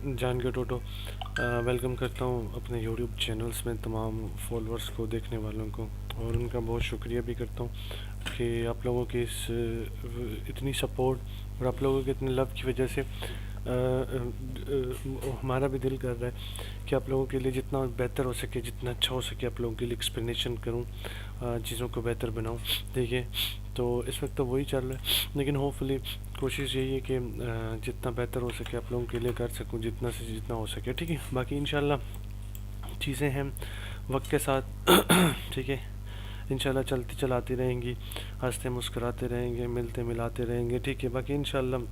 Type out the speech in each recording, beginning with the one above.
जान के टोटो वेलकम करता हूँ अपने यूट्यूब चैनल्स में तमाम फॉलोअर्स को, देखने वालों को, और उनका बहुत शुक्रिया भी करता हूँ कि आप लोगों की इस इतनी सपोर्ट और आप लोगों के इतने लव की वजह से हमारा भी दिल कर रहा है कि आप लोगों के लिए जितना बेहतर हो सके, जितना अच्छा हो सके, आप लोगों के लिए एक्सप्लेनेशन करूँ, चीज़ों को बेहतर बनाऊँ। देखिए, तो इस वक्त तो वही चल रहा है, लेकिन होपफुली कोशिश यही है कि जितना बेहतर हो सके आप लोगों के लिए कर सकूं, जितना से जितना हो सके। ठीक है, बाकी इंशाल्लाह चीज़ें हैं वक्त के साथ ठीक है, इंशाल्लाह चलती चलाती रहेंगी, हंसते मुस्कुराते रहेंगे, मिलते मिलाते रहेंगे। ठीक है, बाकी इंशाल्लाह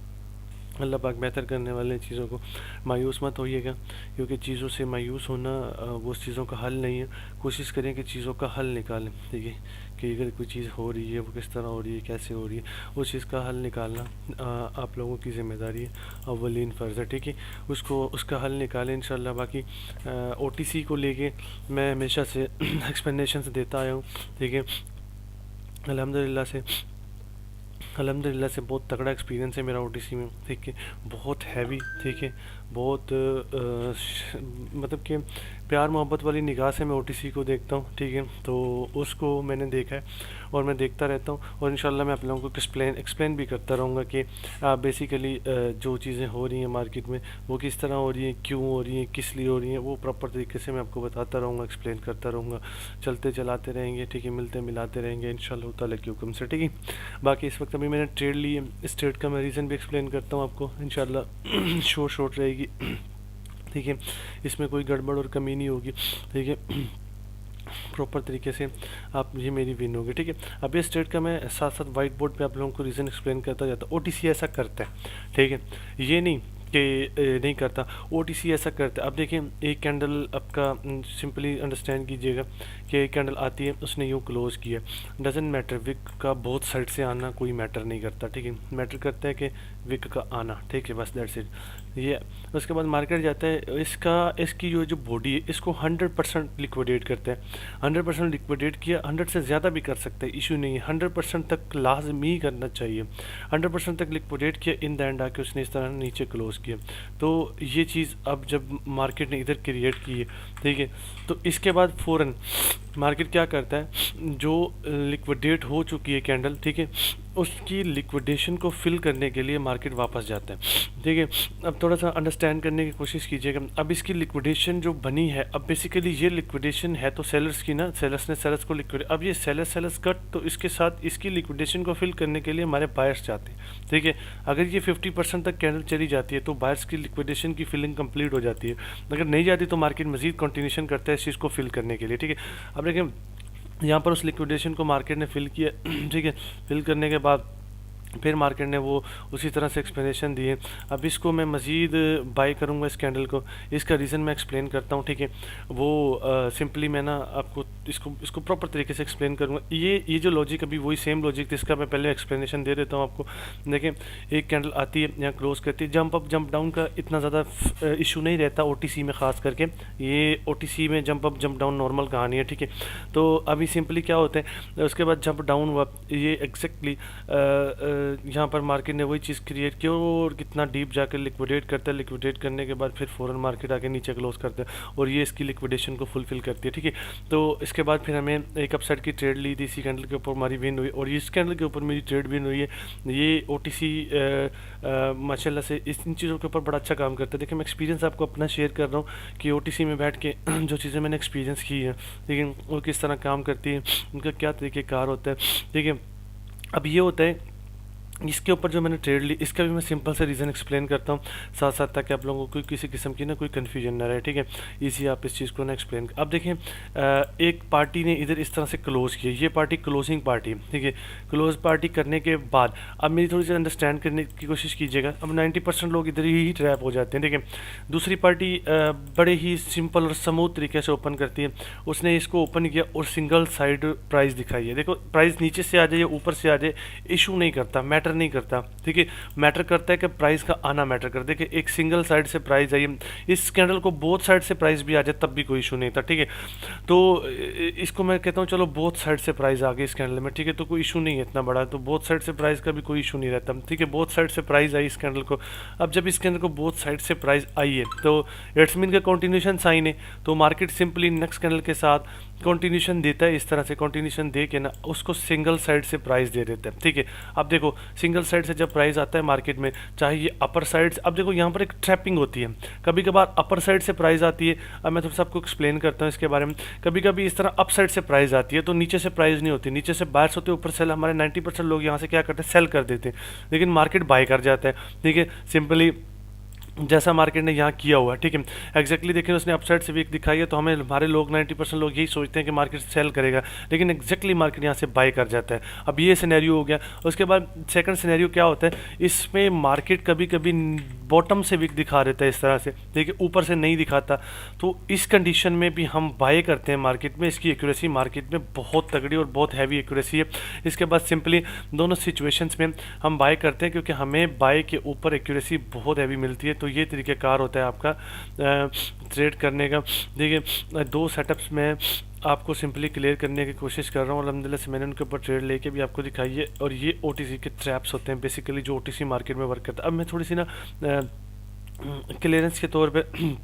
अल्लाह पाक बेहतर करने वाले हैं चीज़ों को। मायूस मत होइएगा, क्योंकि चीज़ों से मायूस होना वो चीज़ों का हल नहीं है। कोशिश करें कि चीज़ों का हल निकालें। ठीक है, कि अगर कोई चीज़ हो रही है वो किस तरह हो रही है, कैसे हो रही है, उस चीज़ का हल निकालना आप लोगों की ज़िम्मेदारी है, अव्वलीन फ़र्ज़ है। ठीक है, उसको उसका हल निकालें इंशाल्लाह। बाकी ओटीसी को लेके मैं हमेशा से एक्सप्लेनेशन देता आया हूँ। ठीक है, अल्हम्दुलिल्लाह से बहुत तगड़ा एक्सपीरियंस है मेरा ओटीसी में। ठीक है, बहुत हैवी, ठीक है, बहुत मतलब कि प्यार मोहब्बत वाली निगाह से मैं ओटीसी को देखता हूँ। ठीक है, तो उसको मैंने देखा है और मैं देखता रहता हूँ, और इंशाल्लाह मैं आप लोगों को एक्सप्लेन भी करता रहूँगा कि बेसिकली जो चीज़ें हो रही हैं मार्केट में वो किस तरह हो रही हैं, क्यों हो रही हैं, किस लिए हो रही हैं, वो प्रॉपर तरीके से मैं आपको बताता रहूँगा, एक्सप्लेन करता रहूँगा। चलते चलाते रहेंगे, ठीक है, मिलते मिलाते रहेंगे इंशाल्लाह ताला के हुक्म से। ठीक है, बाकी इस वक्त अभी मैंने ट्रेड ली है, इस ट्रेड का मैं रीज़न भी एक्सप्लेन करता हूँ आपको इंशाल्लाह शॉर्ट रहेगी। ठीक है, इसमें कोई गड़बड़ और कमी नहीं होगी। ठीक है, प्रॉपर तरीके से आप ये मेरी विन होगी। ठीक है, अब इस ट्रेड का मैं साथ साथ वाइट बोर्ड पे आप लोगों को रीज़न एक्सप्लेन करता जाता हूँ। ओटीसी ऐसा करता है, ठीक है, ये नहीं कि नहीं करता, ओटीसी ऐसा करता है। अब देखिए, एक कैंडल आपका सिंपली अंडरस्टैंड कीजिएगा कि एक कैंडल आती है, उसने यूँ क्लोज किया, डजेंट मैटर, विक का बहुत साइड से आना कोई मैटर नहीं करता। ठीक है, मैटर करता है कि विक का आना। ठीक है, बस दैट्स इट। ये उसके बाद मार्केट जाता है, इसकी जो बॉडी है इसको 100% लिक्विडेट करता है। 100% लिक्विडेट किया, 100 से ज़्यादा भी कर सकते हैं, इशू नहीं है, 100% तक लाजमी करना चाहिए। 100% तक लिक्विडेट किया, इन द एंड आके उसने इस तरह नीचे क्लोज किया। तो ये चीज़ अब जब मार्केट ने इधर क्रिएट की है, ठीक है, तो इसके बाद फ़ौरन मार्केट क्या करता है, जो लिक्विडेट हो चुकी है कैंडल, ठीक है, उसकी लिक्विडेशन को फिल करने के लिए मार्केट वापस जाता है। ठीक है, अब थोड़ा सा अंडरस्टैंड करने की कोशिश कीजिएगा। अब इसकी लिक्विडेशन जो बनी है, अब बेसिकली ये लिक्विडेशन है तो सेलर्स की ना, सेलर्स ने सेलर्स को लिक्विड, अब ये सेलर्स कट, तो इसके साथ इसकी लिक्विडेशन को फिल करने के लिए हमारे बायर्स जाते हैं। ठीक है, अगर ये 50% तक कैंडल चली जाती है तो बायर्स की लिक्विडेशन की फिलिंग कंप्लीट हो जाती है। अगर नहीं जाती तो मार्केट मजीद कंटिन्यूशन करता है इस चीज़ को फिल करने के लिए। ठीक है, अब देखिए, यहाँ पर उस लिक्विडेशन को मार्केट ने फिल किया। ठीक है, फिल करने के बाद फिर मार्केट ने वो उसी तरह से एक्सप्लेनेशन दिए। अब इसको मैं मज़ीद बाय करूँगा इस कैंडल को, इसका रीज़न मैं एक्सप्लेन करता हूँ। ठीक है, वो सिंपली मैं ना आपको इसको प्रॉपर तरीके से एक्सप्लेन करूँगा। ये जो लॉजिक, अभी वही सेम लॉजिक जिसका मैं पहले एक्सप्लेनेशन दे देता हूँ आपको। देखें, एक कैंडल आती है, यहाँ क्लोज करती है, जंप अप जंप डाउन का इतना ज़्यादा इशू नहीं रहता ओटीसी में, ख़ास करके ये ओटीसी में jump up jump down normal कहानी है। ठीक है, तो अभी सिंपली क्या होता है, उसके बाद जंप डाउन हुआ, ये एग्जैक्टली यहाँ पर मार्केट ने वही चीज़ क्रिएट की और कितना डीप जाकर लिक्विडेट करता है। लिक्विडेट करने के बाद फिर फ़ौरन मार्केट आके नीचे क्लोज करता है और ये इसकी लिक्विडेशन को फुलफिल करती है। ठीक है, तो इसके बाद फिर हमें एक अपसाइड की ट्रेड ली थी, इसी कैंडल के ऊपर हमारी विन हुई और इस कैंडल के ऊपर मेरी ट्रेड विन हुई है। ये ओटीसी माशाल्लाह से इन चीज़ों के ऊपर बड़ा अच्छा काम करता है। देखिए, मैं एक्सपीरियंस आपको अपना शेयर कर रहा हूँ कि ओटीसी में बैठ के जो चीज़ें मैंने एक्सपीरियंस की है, लेकिन वो किस तरह काम करती है, उनका क्या तरीक़ेकार होता है। ठीक है, अब ये होता है, इसके ऊपर जो मैंने ट्रेड ली, इसका भी मैं सिंपल से रीज़न एक्सप्लेन करता हूँ साथ साथ, ताकि आप लोगों को किसी किस्म की ना कोई कन्फ्यूजन ना रहे। ठीक है, इसी आप इस चीज़ को ना एक्सप्लेन। अब देखें, एक पार्टी ने इधर इस तरह से क्लोज किया, ये पार्टी क्लोजिंग पार्टी। ठीक है, क्लोज पार्टी करने के बाद अब मेरी थोड़ी सी अंडरस्टैंड करने की कोशिश कीजिएगा। अब 90% लोग इधर ही ट्रैप हो जाते हैं। ठीक है, दूसरी पार्टी बड़े ही सिंपल और स्मूथ तरीके से ओपन करती है। उसने इसको ओपन किया और सिंगल साइड प्राइस दिखाई है। देखो, प्राइस नीचे से आ जाए या ऊपर से आ जाए, इशू नहीं करता, मैटर मैटर नहीं करता, ठीक है। मैटर करता है कि प्राइस का आना मैटर करता है कि एक सिंगल साइड से प्राइस आई, इस कैंडल को बोथ साइड से प्राइस भी आ जाए तब भी कोई इशू नहीं था, ठीक है। तो इसको मैं कहता हूँ चलो बोथ साइड से प्राइस आ गई इस कैंडल में, ठीक है, तो कोई इशू नहीं है इतना बड़ा, तो बोथ साइड से प्राइस का भी कोई इशू नहीं रहता, ठीक है। बोथ साइड से प्राइस आई इस कैंडल को। अब जब इस कैंडल को बोथ साइड से प्राइस आई है तो इट्स मीन का कंटिन्यूशन साइन है, तो मार्केट सिंपली नेक्स्ट कैंडल के साथ कंटिन्यूशन देता है, इस तरह से कंटिन्यूशन दे के ना उसको सिंगल साइड से प्राइस दे देता है, ठीक है। अब देखो सिंगल साइड से जब प्राइस आता है मार्केट में, चाहे ये अपर साइड, अब देखो यहाँ पर एक ट्रैपिंग होती है, कभी कभार अपर साइड से प्राइस आती है। अब मैं थोड़ा सा आपको एक्सप्लेन करता हूँ इसके बारे में। कभी कभी इस तरह अप साइड से प्राइस आती है तो नीचे से प्राइस नहीं होती, नीचे से बायर्स होते हैं, ऊपर सेल, हमारे 90% लोग यहाँ से क्या करते हैं, सेल कर देते हैं, लेकिन मार्केट बाय कर जाता है, ठीक है। सिंपली जैसा मार्केट ने यहाँ किया हुआ है, ठीक है। एग्जैक्टली देखिए उसने अपसाइड से वीक दिखाई है, तो हमें हमारे लोग 90% लोग यही सोचते हैं कि मार्केट सेल करेगा, लेकिन एग्जैक्टली मार्केट यहाँ से बाय कर जाता है। अब ये सिनेरियो हो गया। उसके बाद सेकंड सिनेरियो क्या होता है, इसमें मार्केट कभी कभी बॉटम से वीक दिखा देता है इस तरह से, देखिए ऊपर से नहीं दिखाता, तो इस कंडीशन में भी हम बाय करते हैं मार्केट में। इसकी एक्यूरेसी मार्केट में बहुत तगड़ी और बहुत हैवी एक्यूरेसी है। इसके बाद सिंपली दोनों सिचुएशंस में हम बाय करते हैं क्योंकि हमें बाय के ऊपर एक्यूरेसी बहुत हैवी मिलती है। तो ये तरीक़ेकार होता है आपका ट्रेड करने का। देखिए दो सेटअप्स में आपको सिंपली क्लियर करने की कोशिश कर रहा हूँ, अल्हम्दुलिल्लाह से मैंने उनके ऊपर ट्रेड लेके भी आपको दिखाई है। और ये ओटीसी के ट्रैप्स होते हैं बेसिकली जो ओटीसी मार्केट में वर्क करता है। अब मैं थोड़ी सी ना क्लियरेंस के तौर पे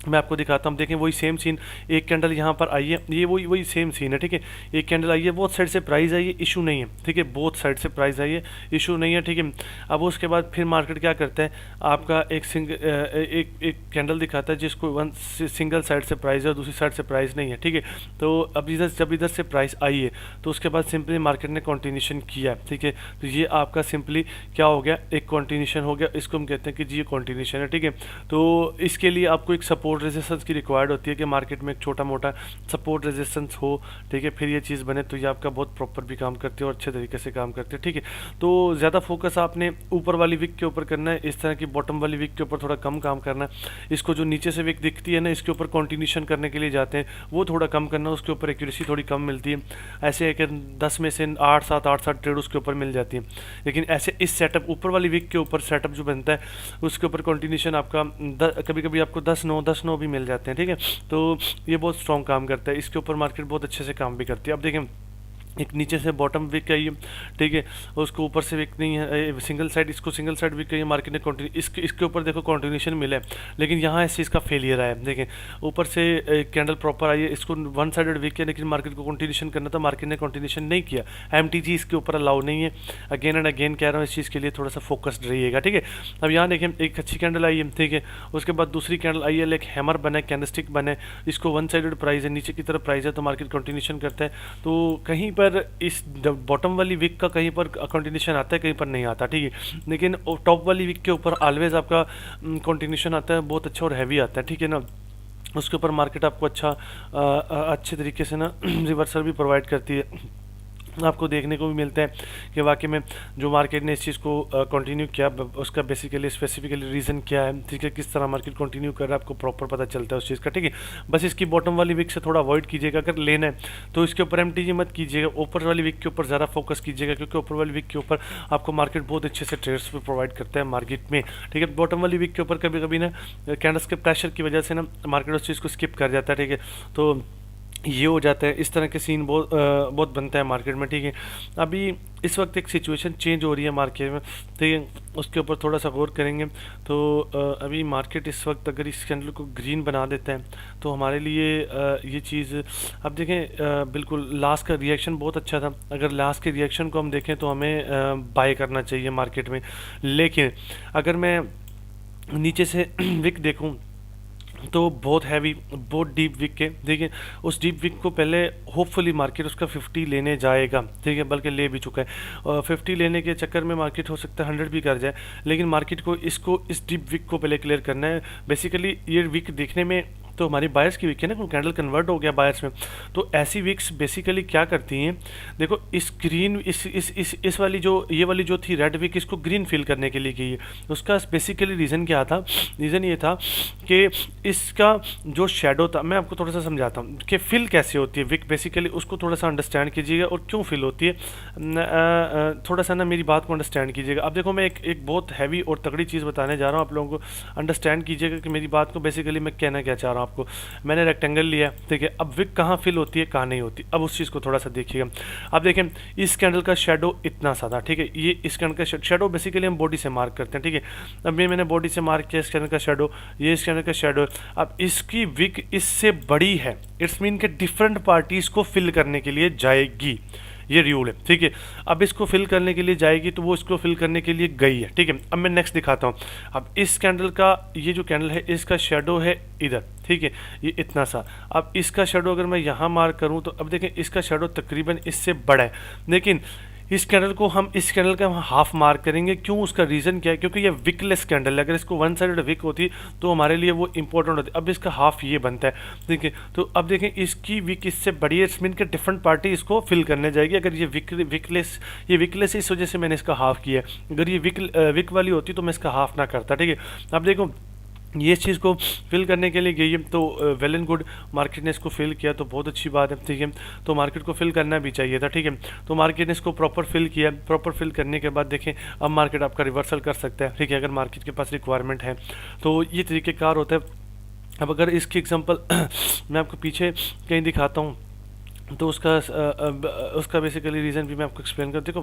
मैं आपको दिखाता हूँ। देखें वही सेम सीन, एक कैंडल यहाँ पर आई है, ये वही सेम सीन है, ठीक है। एक कैंडल आई है, बोथ साइड से प्राइस आई है, इशू नहीं है, ठीक है। बोथ साइड से प्राइस आई है, इशू नहीं है, ठीक है। अब उसके बाद फिर मार्केट क्या करता है, आपका एक कैंडल दिखाता है जिसको सिंगल साइड से प्राइस है और दूसरी साइड से प्राइस नहीं है, ठीक है। तो अब जब इधर से प्राइस आई है तो उसके बाद सिंपली मार्केट ने कॉन्टिन्यूशन किया, ठीक है। तो ये आपका सिंपली क्या हो गया, एक कॉन्टिन्यूशन हो गया, इसको हम कहते हैं कि जी ये कॉन्टिन्यूशन है, ठीक है। तो इसके लिए आपको एक सपोर्ट रेजिस्टेंस की रिक्वायर्ड होती है कि मार्केट में एक छोटा मोटा सपोर्ट रेजिस्टेंस हो, ठीक है, फिर ये चीज़ बने, तो ये आपका बहुत प्रॉपर भी काम करती है और अच्छे तरीके से काम करती है, ठीक है। तो ज़्यादा फोकस आपने ऊपर वाली विक के ऊपर करना है, इस तरह की बॉटम वाली विक के ऊपर थोड़ा कम काम करना है। इसको जो नीचे से विक दिखती है ना, इसके ऊपर कॉन्टिन्यूशन करने के लिए जाते हैं, वो थोड़ा कम करना, उसके ऊपर एक्यूरेसी थोड़ी कम मिलती है। ऐसे है कि 10 में से 8-7 ट्रेड उसके ऊपर मिल जाती है। लेकिन ऐसे इस सेटअप ऊपर वाली विक के ऊपर सेटअप जो बनता है उसके ऊपर कॉन्टिन्यूशन आपका कभी कभी आपको 10-9 भी मिल जाते हैं, ठीक है। तो ये बहुत स्ट्रॉन्ग काम करता है, इसके ऊपर मार्केट बहुत अच्छे से काम भी करती है। अब देखें एक नीचे से बॉटम विक आई है, ठीक है, उसको ऊपर से विक नहीं है, सिंगल साइड, इसको सिंगल साइड विक है, मार्केट ने कंटिन्यू इसके ऊपर देखो कंटिन्यूशन मिला है, लेकिन यहाँ इस चीज़ का फेलियर आया। देखें ऊपर से कैंडल प्रॉपर आई है, इसको वन साइडेड विक है, लेकिन मार्केट को कंटिन्यूशन करना था, मार्केट ने कंटिन्यूशन नहीं किया। एमटीजी इसके ऊपर अलाउ नहीं है। अगेन एंड अगेन कह रहा हूँ इस चीज़ के लिए थोड़ा सा फोकस्ड रहिएगा, ठीक है। अब यहाँ देखें एक अच्छी कैंडल आई है, ठीक है, उसके बाद दूसरी कैंडल आई है, एक हैमर बना, कैंडलस्टिक बने, इसको वन साइडेड प्राइस है, नीचे की तरफ प्राइस है, तो मार्केट कंटिन्यूशन करता है। तो कहीं पर इस बॉटम वाली विक का कहीं पर कंटिन्यूशन आता है, कहीं पर नहीं आता, ठीक है। लेकिन टॉप वाली विक के ऊपर ऑलवेज आपका कंटिन्यूशन आता है, बहुत अच्छा और हैवी आता है, ठीक है ना। उसके ऊपर मार्केट आपको अच्छे तरीके से ना रिवर्सल भी प्रोवाइड करती है, आपको देखने को भी मिलता है कि वाकई में जो मार्केट ने इस चीज़ को कंटिन्यू किया, उसका बेसिकली स्पेसिफिकली रीज़न क्या है, ठीक है, किस तरह मार्केट कंटिन्यू कर रहा है, आपको प्रॉपर पता चलता है उस चीज़ का, ठीक है। बस इसकी बॉटम वाली विक से थोड़ा अवॉइड कीजिएगा, अगर लेना है तो इसके ऊपर एमटीजी मत कीजिएगा, ऊपर वाली विक के ऊपर ज़्यादा फोकस कीजिएगा, क्योंकि ऊपर वाली विक के ऊपर आपको मार्केट बहुत अच्छे से ट्रेड्स भी प्रोवाइड करता है मार्केट में, ठीक है। बॉटम वाली विक के ऊपर कभी कभी ना कैंडल्स के प्रेशर की वजह से ना मार्केट उस चीज़ को स्किप कर जाता है, ठीक है। तो ये हो जाता है, इस तरह के सीन बहुत बनता है मार्केट में, ठीक है। अभी इस वक्त एक सिचुएशन चेंज हो रही है मार्केट में, ठीक है, उसके ऊपर थोड़ा सा गौर करेंगे। तो अभी मार्केट इस वक्त अगर इस कैंडल को ग्रीन बना देता है तो हमारे लिए ये चीज़, अब देखें बिल्कुल लास्ट का रिएक्शन बहुत अच्छा था, अगर लास्ट के रिएक्शन को हम देखें तो हमें बाय करना चाहिए मार्केट में। लेकिन अगर मैं नीचे से विक देखूँ तो बहुत हैवी, बहुत डीप विक है, देखिए उस डीप विक को पहले होपफुली मार्केट उसका 50 लेने जाएगा, ठीक है, बल्कि ले भी चुका है। और 50 लेने के चक्कर में मार्केट हो सकता है 100 भी कर जाए, लेकिन मार्केट को इस डीप विक को पहले क्लियर करना है। बेसिकली ये विक देखने में तो हमारी बायर्स की विक है ना, कैंडल कन्वर्ट हो गया बायर्स में। तो ऐसी विक्स बेसिकली क्या करती हैं, देखो इस ग्रीन इस वाली ये वाली जो थी रेड विक, इसको ग्रीन फिल करने के लिए की है। उसका बेसिकली रीज़न क्या था, रीज़न ये था कि इसका जो शेडो था, मैं आपको थोड़ा सा समझाता हूँ कि फिल कैसे होती है विक बेसिकली, उसको थोड़ा सा अंडरस्टैंड कीजिएगा और क्यों फिल होती है। थोड़ा सा ना मेरी बात को अंडरस्टैंड कीजिएगा। अब देखो मैं एक बहुत हैवी और तगड़ी चीज़ बताने जा रहा हूँ, आप लोगों को अंडरस्टैंड कीजिएगा कि मेरी बात को बेसिकली मैं कहना क्या चाह रहा हूँ आपको। मैंने रेक्टेंगल लिया, ठीक है, अब विक कहाँ फिल होती है कहाँ नहीं होती, अब उस चीज़ को थोड़ा सा देखिएगा। अब देखें इस कैंडल का शेडो इतना सा था, ठीक है, ये इस कैंडल का शेडो बेसिकली हम बॉडी से मार्क करते हैं, ठीक है। अब ये मैंने बॉडी से मार्क किया इस कैंडल का शेडो, ये इस कैंडल का शेडो। अब इसकी विक इससे बड़ी है, इट्स मीन के डिफरेंट पार्टीज को फिल करने के लिए जाएगी, ये रूल है, ठीक है। अब इसको फिल करने के लिए जाएगी तो वो इसको फिल करने के लिए गई है, ठीक है। अब मैं नेक्स्ट दिखाता हूँ। अब इस कैंडल का, ये जो कैंडल है इसका शेडो है इधर, ठीक है, ये इतना सा। अब इसका शेडो अगर मैं यहाँ मार्क करूँ तो अब देखें इसका शेडो तकरीबन इससे बड़ा है, लेकिन इस कैंडल को हम, इस कैंडल का हम हाफ मार्क करेंगे। क्यों, उसका रीज़न क्या है, क्योंकि ये विकलेस कैंडल है, अगर इसको वन साइडेड विक होती तो हमारे लिए वो इंपॉर्टेंट होती। अब इसका हाफ ये बनता है, ठीक है। तो अब देखें इसकी विक इससे बड़ी है, इट्स मीन के डिफरेंट पार्टी इसको फिल करने जाएगी। अगर ये विकलेस इस वजह से मैंने इसका हाफ किया है। अगर ये विक वाली होती तो मैं इसका हाफ ना करता, ठीक है। अब देखो ये इस चीज़ को फिल करने के लिए गई है, तो वेल एंड गुड, मार्केट ने इसको फिल किया तो बहुत अच्छी बात है, ठीक है। तो मार्केट को फिल करना भी चाहिए था, ठीक है। तो मार्केट ने इसको प्रॉपर फिल किया, प्रॉपर फिल करने के बाद देखें अब मार्केट आपका रिवर्सल कर सकता है, ठीक है, अगर मार्केट के पास रिक्वायरमेंट है तो ये तरीक़ेकार होता है। अब अगर इसकी एग्जांपल मैं आपको पीछे कहीं दिखाता हूँ तो उसका बेसिकली रीज़न भी मैं आपको एक्सप्लेन कर। देखो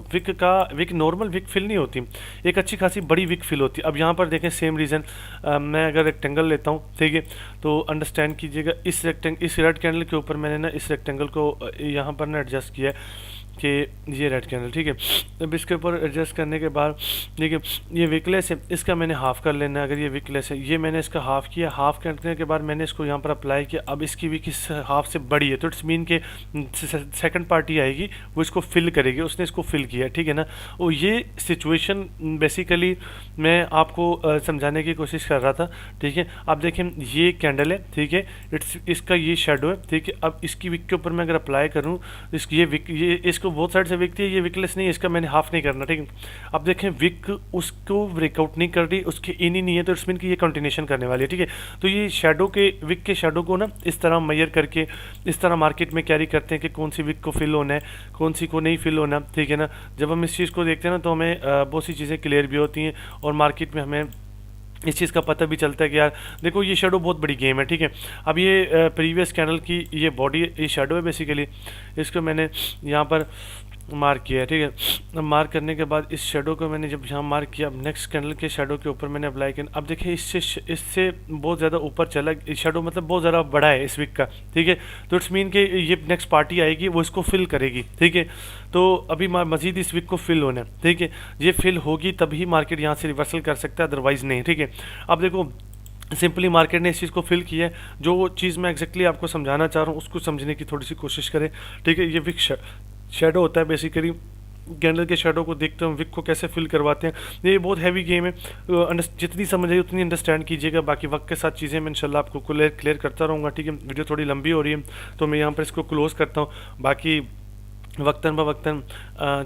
विक नॉर्मल विक फिल नहीं होती, एक अच्छी खासी बड़ी विक फिल होती है। अब यहाँ पर देखें सेम रीज़न, मैं अगर रेक्टेंगल लेता हूँ, ठीक है, तो अंडरस्टैंड कीजिएगा इस रेड कैंडल के ऊपर मैंने ना इस रेक्टेंगल को यहाँ पर ना एडजस्ट किया है कि ये रेड कैंडल, ठीक है। अब इसके ऊपर एडजस्ट करने के बाद देखिए ये विकलेस है, इसका मैंने हाफ़ कर लेना है। अगर ये विकलेस है, ये मैंने इसका हाफ़ किया, हाफ़ करने के बाद मैंने इसको यहाँ पर अप्लाई किया। अब इसकी विक इस हाफ से बड़ी है तो इट्स मीन के सेकंड पार्टी आएगी वो इसको फिल करेगी, उसने इसको फिल किया, ठीक है ना। और ये सिचुएशन बेसिकली मैं आपको समझाने की कोशिश कर रहा था, ठीक है। अब देखें ये कैंडल है, ठीक है, इसका ये शेडो है, ठीक है। अब इसकी विक के ऊपर मैं अगर अप्लाई करूँ ये इसको बहुत साइड से विकती है, ये विकलेस नहीं है, इसका मैंने हाफ नहीं करना, ठीक है। अब देखें विक उसको ब्रेकआउट नहीं कर रही, उसके इन ही नहीं है, तो इट्स मीन कि ये कंटिन्यूशन करने वाली है, ठीक है। तो ये शेडो के विक के शेडो को ना इस तरह मेजर करके इस तरह मार्केट में कैरी करते हैं कि कौन सी विक को फिल होना है, कौन सी को नहीं फिल होना, ठीक है ना। जब हम इस चीज़ को देखते हैं ना तो हमें बहुत सी चीज़ें क्लियर भी होती हैं और मार्केट में हमें इस चीज़ का पता भी चलता है कि यार देखो ये शेडो बहुत बड़ी गेम है, ठीक है। अब ये प्रीवियस कैंडल की ये बॉडी, ये शेडो है बेसिकली, इसको मैंने यहाँ पर मार्क किया है, ठीक है। अब मार्क करने के बाद इस शेडो को मैंने जब यहाँ मार्क किया, अब नेक्स्ट कैंडल के शेडो के ऊपर मैंने अप्लाई किया। अब देखिए इससे बहुत ज़्यादा ऊपर चला शेडो, मतलब बहुत ज़्यादा बड़ा है इस वीक का, ठीक है। तो इट्स मीन कि ये नेक्स्ट पार्टी आएगी वो इसको फिल करेगी, ठीक है। तो अभी मजीद इस वीक को फिल होना है, ठीक है। ये फिल होगी तभी मार्केट यहाँ से रिवर्सल कर सकता है, अदरवाइज़ नहीं, ठीक है। अब देखो सिंपली मार्केट ने इस चीज़ को फिल किया है, जो चीज़ मैं एग्जैक्टली आपको समझाना चाह रहा हूँ उसको समझने की थोड़ी सी कोशिश करें, ठीक है। ये विक शेडो होता है बेसिकली, कैंडल के शेडो को देखते हैं विक को कैसे फिल करवाते हैं। ये बहुत हैवी गेम है, जितनी समझ आई उतनी अंडरस्टैंड कीजिएगा, बाकी वक्त के साथ चीज़ें मैं इंशाल्लाह आपको क्लियर करता रहूँगा, ठीक है। वीडियो थोड़ी लंबी हो रही है तो मैं यहाँ पर इसको क्लोज़ करता हूँ, बाकी वक्तन ब वक्तन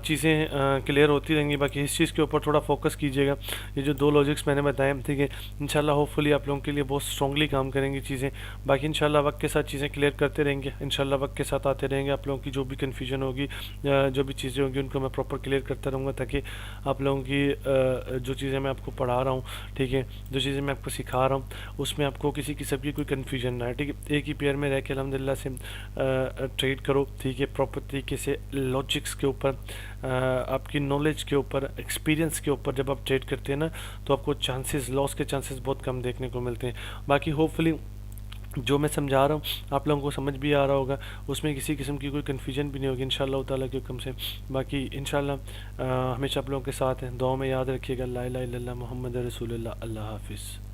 चीज़ें क्लियर होती रहेंगी। बाकी इस चीज़ के ऊपर थोड़ा फोकस कीजिएगा, ये जो 2 लॉजिक्स मैंने बताए, ठीक है। इंशाल्लाह होपफुली आप लोगों के लिए बहुत स्ट्रांगली काम करेंगी चीज़ें। बाकी इंशाल्लाह वक्त के साथ चीज़ें क्लियर करते रहेंगे, इंशाल्लाह वक्त के साथ आते रहेंगे। आप लोगों की जो भी कन्फ्यूजन होगी, जो भी चीज़ें होंगी उनको मैं प्रॉपर क्लियर करता रहूँगा, ताकि आप लोगों की जो चीज़ें मैं आपको पढ़ा रहा हूँ, ठीक है, जो चीज़ें मैं आपको सिखा रहा हूँ उसमें आपको किसी किस्म की कोई कन्फ्यूजन ना है, ठीक है। एक ही पेयर में रह के अल्हम्दुलिल्लाह से ट्रेड करो, ठीक है, प्रॉपर तरीके से लॉजिक्स के ऊपर, आपकी नॉलेज के ऊपर, एक्सपीरियंस के ऊपर जब आप ट्रेड करते हैं ना तो आपको चांसेस, लॉस के चांसेस बहुत कम देखने को मिलते हैं। बाकी होपफुली जो मैं समझा रहा हूँ आप लोगों को समझ भी आ रहा होगा, उसमें किसी किस्म की कोई कन्फ्यूजन भी नहीं होगी इंशाअल्लाह ताला के हुक्म से। बाकी इंशाअल्लाह हमेशा आप लोगों के साथ हैं, दुआ में याद रखिएगा। ला इलाहा इल्लल्लाह मुहम्मद रसूलुल्लाह। अल्लाह हाफिज़।